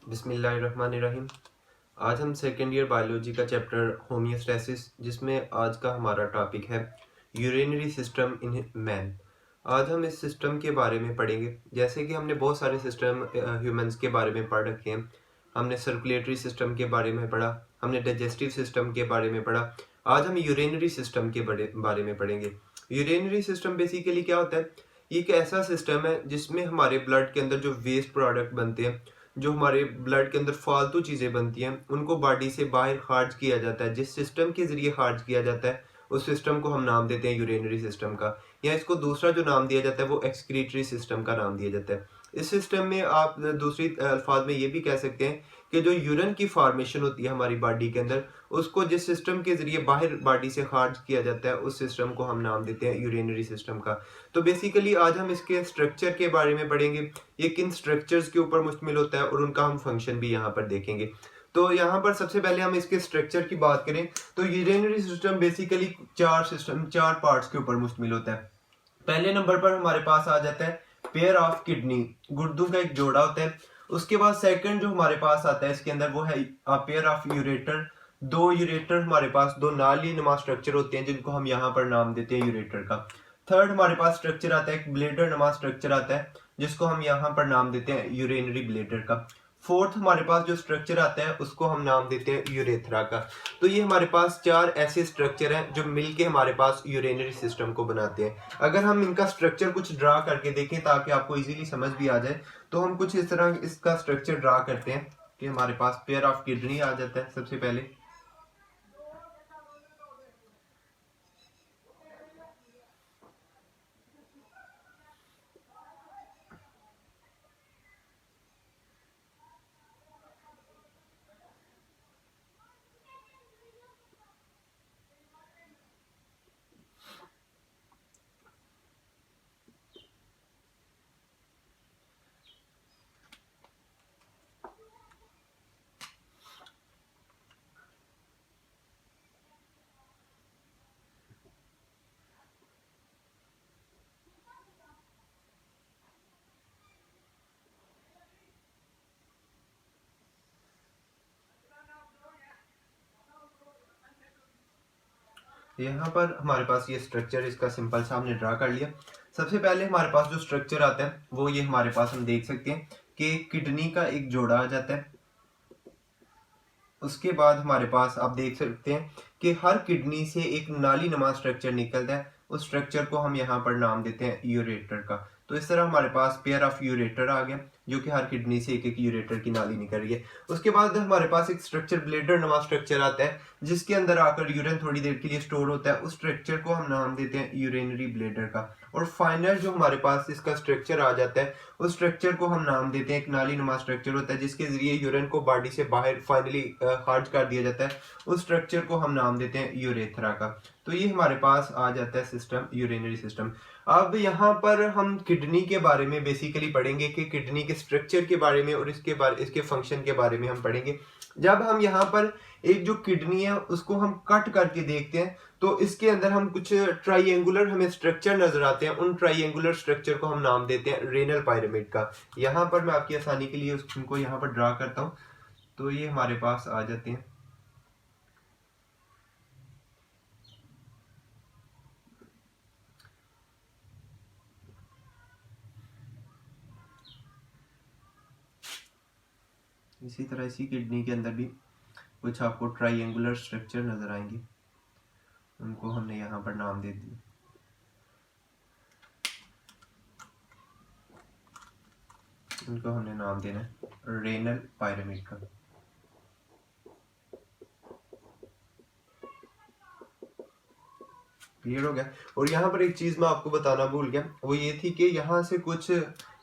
बिस्मिल्लाहिर्रहमानिर्रहीम। आज हम सेकेंड ईयर बायोलॉजी का चैप्टर होमियोस्टैसिस, जिसमें आज का हमारा टॉपिक है यूरिनरी सिस्टम इन मैन। आज हम इस सिस्टम के बारे में पढ़ेंगे। जैसे कि हमने बहुत सारे सिस्टम ह्यूमंस के बारे में पढ़ रखे हैं। हमने सर्कुलेटरी सिस्टम के बारे में पढ़ा, हमने डाइजेस्टिव सिस्टम के बारे में पढ़ा। आज हम यूरिनरी सिस्टम के बारे में पढ़ेंगे। यूरिनरी सिस्टम बेसिकली क्या होता है? ये एक ऐसा सिस्टम है जिसमें हमारे ब्लड के अंदर जो वेस्ट प्रोडक्ट बनते हैं, जो हमारे ब्लड के अंदर फालतू चीज़ें बनती हैं, उनको बॉडी से बाहर खारिज किया जाता है। जिस सिस्टम के ज़रिए खारिज किया जाता है उस सिस्टम को हम नाम देते हैं यूरिनरी सिस्टम का, या इसको दूसरा जो नाम दिया जाता है वो एक्सक्रीटरी सिस्टम का नाम दिया जाता है। इस सिस्टम में आप दूसरी अल्फाज में ये भी कह सकते हैं कि जो यूरिन की फॉर्मेशन होती है हमारी बॉडी के अंदर, उसको जिस सिस्टम के ज़रिए बाहर बॉडी से खारिज किया जाता है उस सिस्टम को हम नाम देते हैं यूरिनरी सिस्टम का। तो बेसिकली आज हम इसके स्ट्रक्चर के बारे में पढ़ेंगे, ये किन स्ट्रक्चर्स के ऊपर मुश्तमिल होता है और उनका हम फंक्शन भी यहाँ पर देखेंगे। तो यहाँ पर सबसे पहले हम इसके स्ट्रक्चर की बात करें तो यूरिनरी सिस्टम बेसिकली चार पार्ट्स के ऊपर मुश्तमिल होता है। पहले नंबर पर हमारे पास आ जाता है पेयर ऑफ किडनी, गुर्दों का एक जोड़ा होता है। उसके बाद सेकंड जो हमारे पास आता है इसके अंदर वो है पेयर ऑफ यूरेटर, दो यूरेटर हमारे पास, दो नाली नुमा स्ट्रक्चर होते हैं जिनको हम यहाँ पर नाम देते हैं यूरेटर का। थर्ड हमारे पास स्ट्रक्चर आता है एक ब्लेडर नुमा स्ट्रक्चर आता है जिसको हम यहाँ पर नाम देते हैं यूरिनरी ब्लेडर का। फोर्थ हमारे पास जो स्ट्रक्चर आता है उसको हम नाम देते हैं यूरेथ्रा का। तो ये हमारे पास चार ऐसे स्ट्रक्चर हैं जो मिलके हमारे पास यूरिनरी सिस्टम को बनाते हैं। अगर हम इनका स्ट्रक्चर कुछ ड्रा करके देखें ताकि आपको इजीली समझ भी आ जाए, तो हम कुछ इस तरह इसका स्ट्रक्चर ड्रा करते हैं कि हमारे पास पेयर ऑफ किडनी आ जाता है सबसे पहले। यहाँ पर हमारे पास ये स्ट्रक्चर इसका सिंपल सा हमने ड्रा कर लिया। सबसे पहले हमारे पास जो स्ट्रक्चर आता है वो ये हमारे पास हम देख सकते हैं कि किडनी का एक जोड़ा आ जाता है। उसके बाद हमारे पास आप देख सकते हैं कि हर किडनी से एक नाली नुमा स्ट्रक्चर निकलता है। उस स्ट्रक्चर को हम यहाँ पर नाम देते हैं यूरेटर का। तो इस तरह हमारे पास पेयर ऑफ यूरेटर आ गया जो कि हर किडनी से एक एक यूरेटर की नाली निकल रही है। उसके बाद हमारे पास एक स्ट्रक्चर ब्लेडर नुमा स्ट्रक्चर आता है जिसके अंदर आकर यूरिन थोड़ी देर के लिए स्टोर होता है। उस स्ट्रक्चर को हम नाम देते हैं यूरिनरी ब्लेडर का। और फाइनल जो हमारे पास इसका स्ट्रक्चर आ जाता है उस स्ट्रक्चर को हम नाम देते हैं एक नाली नुमा स्ट्रक्चर होता है जिसके जरिए यूरिन को बॉडी से बाहर फाइनली खारिज कर दिया जाता है। उस स्ट्रक्चर को हम नाम देते हैं यूरेथ्रा का। तो ये हमारे पास आ जाता है सिस्टम, यूरिनरी सिस्टम। अब यहाँ पर हम किडनी के बारे में बेसिकली पढ़ेंगे कि किडनी के स्ट्रक्चर के बारे में और इसके फंक्शन के बारे में हम पढ़ेंगे। जब हम यहाँ पर एक जो किडनी है उसको हम कट करके देखते हैं तो इसके अंदर हम कुछ ट्राइएंगुलर हमें स्ट्रक्चर नजर आते हैं। उन ट्राइएंगुलर स्ट्रक्चर को हम नाम देते हैं रेनल पिरामिड का। यहाँ पर मैं आपकी आसानी के लिए उनको यहाँ पर ड्रा करता हूँ। तो ये हमारे पास आ जाते हैं। इसी तरह इसी किडनी के अंदर भी कुछ आपको ट्राइएंगुलर स्ट्रक्चर नजर आएंगे, उनको हमने यहाँ पर नाम दे दिया। उनको हमने नाम देना है रेनल पिरामिड का। क्लियर हो गया। और यहाँ पर एक चीज मैं आपको बताना भूल गया, वो ये थी कि यहाँ से कुछ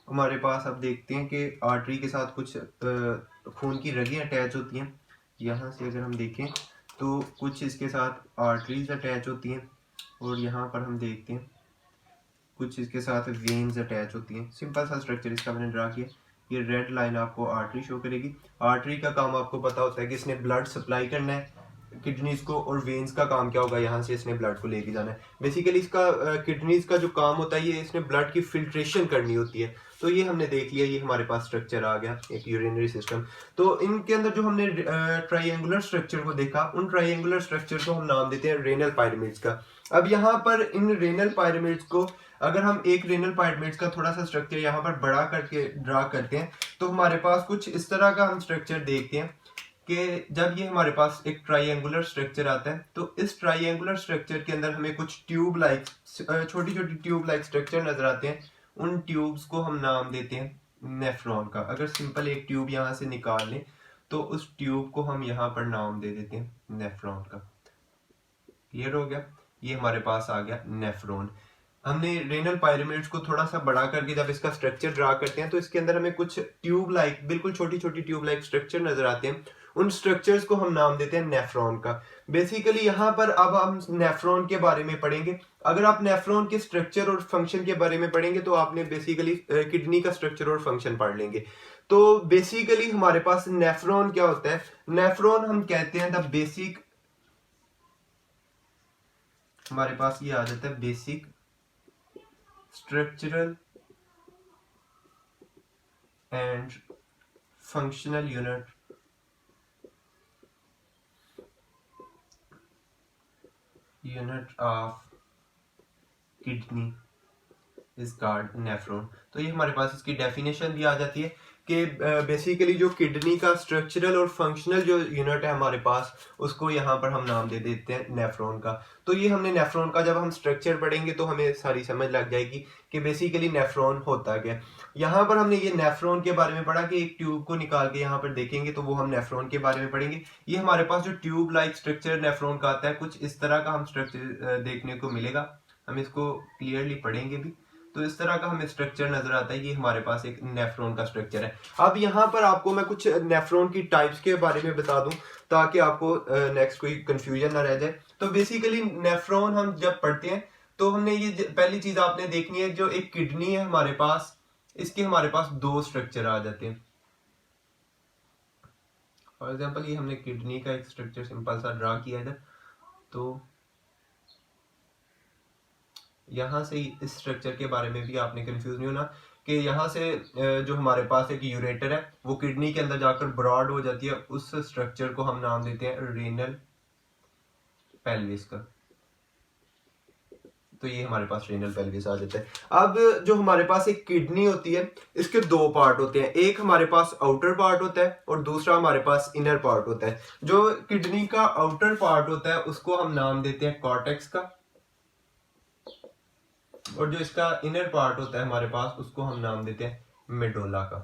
हमारे पास आप देखते हैं कि आर्टरी के साथ कुछ खून की रगें अटैच होती हैं। यहाँ से अगर हम देखें तो कुछ इसके साथ आर्टरीज अटैच होती हैं और यहाँ पर हम देखते हैं कुछ इसके साथ वेन्स अटैच होती हैं। सिंपल सा स्ट्रक्चर इसका मैंने ड्रा किया। ये रेड लाइन आपको आर्टरी शो करेगी। आर्टरी का काम आपको पता होता है कि इसने ब्लड सप्लाई करना है किडनीज को, और वेन्स का काम क्या होगा, यहाँ से इसने ब्लड को लेके जाना है। बेसिकली इसका किडनीज का जो काम होता है ये इसने ब्लड की फिल्ट्रेशन करनी होती है। तो ये हमने देख लिया, ये हमारे पास स्ट्रक्चर आ गया एक यूरिनरी सिस्टम। तो इनके अंदर जो हमने ट्राइंगुलर स्ट्रक्चर को देखा, उन ट्राइंगुलर स्ट्रक्चर को हम नाम देते हैं रेनल पायरामिड्स का। अब यहाँ पर इन रेनल पायरामिड्स को अगर हम एक रेनल पायरामिड्स का थोड़ा सा स्ट्रक्चर यहाँ पर बड़ा करके ड्रा करते हैं तो हमारे पास कुछ इस तरह का हम स्ट्रक्चर देखते हैं कि जब ये हमारे पास एक ट्राइंगुलर स्ट्रक्चर आता है तो इस ट्राइंगुलर स्ट्रक्चर के अंदर हमें कुछ ट्यूब लाइक छोटी छोटी ट्यूब लाइक स्ट्रक्चर नजर आते हैं। उन ट्यूब्स को हम नाम देते हैं नेफ्रॉन का। अगर सिंपल एक ट्यूब यहाँ से निकाल लें तो उस ट्यूब को हम यहाँ पर नाम दे देते हैं नेफ्रॉन का। क्लियर हो गया, ये हमारे पास आ गया नेफ्रॉन। हमने रेनल पायरामिड्स को थोड़ा सा बड़ा करके जब इसका स्ट्रक्चर ड्रा करते हैं तो इसके अंदर हमें कुछ ट्यूब लाइक बिल्कुल छोटी छोटी ट्यूब लाइक स्ट्रक्चर नजर आते हैं। उन स्ट्रक्चर्स को हम नाम देते हैं नेफ्रॉन का। बेसिकली यहाँ पर अब हम नेफ्रॉन के बारे में पढ़ेंगे। अगर आप नेफ्रॉन के स्ट्रक्चर और फंक्शन के बारे में पढ़ेंगे तो आपने बेसिकली किडनी का स्ट्रक्चर और फंक्शन पढ़ लेंगे। तो बेसिकली हमारे पास नेफ्रॉन क्या होता है? नेफ्रॉन हम कहते हैं द बेसिक, हमारे पास ये आ जाता है basic structural and functional unit of kidney is called nephron. तो ये हमारे पास इसकी डेफिनेशन भी आ जाती है कि बेसिकली जो किडनी का स्ट्रक्चरल और फंक्शनल जो यूनिट है हमारे पास, उसको यहाँ पर हम नाम दे देते हैं नेफ्रॉन का। तो ये हमने नेफ्रॉन का जब हम स्ट्रक्चर पढ़ेंगे तो हमें सारी समझ लग जाएगी कि बेसिकली नेफ्रॉन होता क्या। यहाँ पर हमने ये नेफ्रॉन के बारे में पढ़ा कि एक ट्यूब को निकाल के यहाँ पर देखेंगे तो वो हम नेफ्रॉन के बारे में पढ़ेंगे। ये हमारे पास जो ट्यूब लाइक स्ट्रक्चर नेफ्रॉन का आता है, कुछ इस तरह का हम स्ट्रक्चर देखने को मिलेगा। हम इसको क्लियरली पढ़ेंगे भी, तो इस तरह का हमें स्ट्रक्चर नजर आता है। ये हमारे पास एक नेफ्रॉन का स्ट्रक्चर है। अब यहाँ पर आपको मैं कुछ नेफ्रॉन की टाइप्स के बारे में बता दूं ताकि आपको नेक्स्ट कोई कंफ्यूजन ना रह जाए। तो बेसिकली नेफ्रॉन हम जब पढ़ते हैं तो हमने ये पहली चीज आपने देखनी है, जो एक किडनी है हमारे पास, इसके हमारे पास दो स्ट्रक्चर आ जाते हैं। फॉर एग्जाम्पल ये हमने किडनी का एक स्ट्रक्चर सिंपल सा ड्रा किया इधर, तो यहाँ से इस स्ट्रक्चर के बारे में भी आपने कंफ्यूज नहीं होना कि यहाँ से जो हमारे पास एक यूरेटर है वो किडनी के अंदर जाकर ब्रॉड हो जाती है। उस स्ट्रक्चर को हम नाम देते हैं रेनल पेल्विस का। तो ये हमारे पास रेनल पेल्विस आ जाता है। अब जो हमारे पास एक किडनी होती है, इसके दो पार्ट होते हैं। एक हमारे पास आउटर पार्ट होता है और दूसरा हमारे पास इनर पार्ट होता है। जो किडनी का आउटर पार्ट होता है उसको हम नाम देते हैं कॉर्टेक्स का, और जो इसका इनर पार्ट होता है हमारे पास उसको हम नाम देते हैं मेडोला का।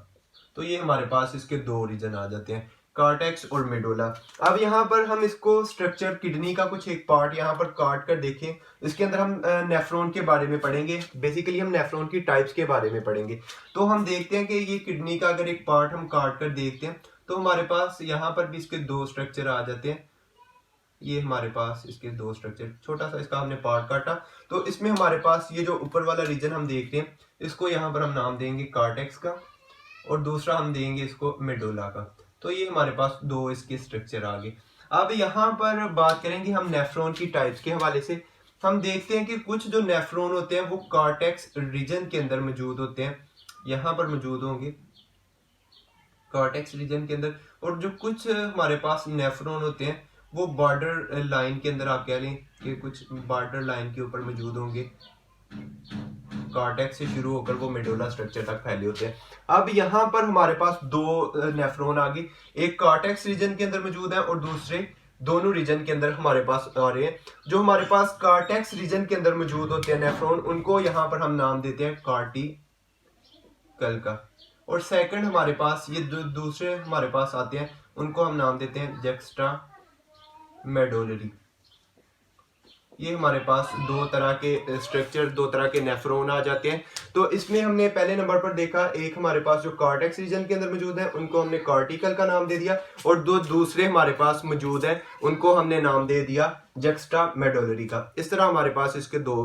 तो ये हमारे पास इसके दो रीजन आ जाते हैं, कॉर्टेक्स और मेडोला। अब यहाँ पर हम इसको स्ट्रक्चर किडनी का कुछ एक पार्ट यहाँ पर काट कर देखें, इसके अंदर हम नेफ्रॉन के बारे में पढ़ेंगे। बेसिकली हम नेफ्रॉन की टाइप्स के बारे में पढ़ेंगे। तो हम देखते हैं कि ये किडनी का अगर एक पार्ट हम काट कर देखते हैं तो हमारे पास यहाँ पर भी इसके दो स्ट्रक्चर आ जाते हैं। ये हमारे पास इसके दो स्ट्रक्चर, छोटा सा इसका हमने पार्ट काटा तो इसमें हमारे पास ये जो ऊपर वाला रीजन हम देख रहे हैं इसको यहाँ पर हम नाम देंगे कॉर्टेक्स का और दूसरा हम देंगे इसको मेडोला का। तो ये हमारे पास दो इसके स्ट्रक्चर आ गए। अब यहाँ पर बात करेंगे हम नेफ्रॉन की टाइप्स के हवाले से। हम देखते हैं कि कुछ जो नेफ्रॉन होते हैं वो कॉर्टेक्स रीजन के अंदर मौजूद होते हैं, यहाँ पर मौजूद होंगे कॉर्टेक्स रीजन के अंदर। और जो कुछ हमारे पास नेफ्रॉन होते हैं वो बॉर्डर लाइन के अंदर, आप कह लें कि कुछ बॉर्डर लाइन के ऊपर मौजूद होंगे, कॉर्टेक्स से शुरू होकर वो मेडोला स्ट्रक्चर तक फैले होते हैं। अब यहाँ पर हमारे पास दो नेफ्रॉन आ गए, एक कॉर्टेक्स रीजन के अंदर मौजूद है और दूसरे दोनों रीजन के अंदर हमारे पास आ रहे हैं। जो हमारे पास कॉर्टेक्स रीजन के अंदर मौजूद होते हैं नेफ्रॉन, उनको यहाँ पर हम नाम देते हैं कॉर्टिकल का। और सेकंड हमारे पास ये दूसरे हमारे पास आते हैं, उनको हम नाम देते हैं जक्स्टा मेडोलरी। ये हमारे पास दो तरह के स्ट्रक्चर, दो तरह के नेफ्रॉन आ जाते हैं। तो इसमें हमने पहले नंबर पर देखा, एक हमारे पास जो कॉर्टेक्स रीजन के अंदर मौजूद है उनको हमने कॉर्टिकल का नाम दे दिया, और दो दूसरे हमारे पास मौजूद है उनको हमने नाम दे दिया जक्स्टा मेडोलरी का। इस तरह हमारे पास इसके दो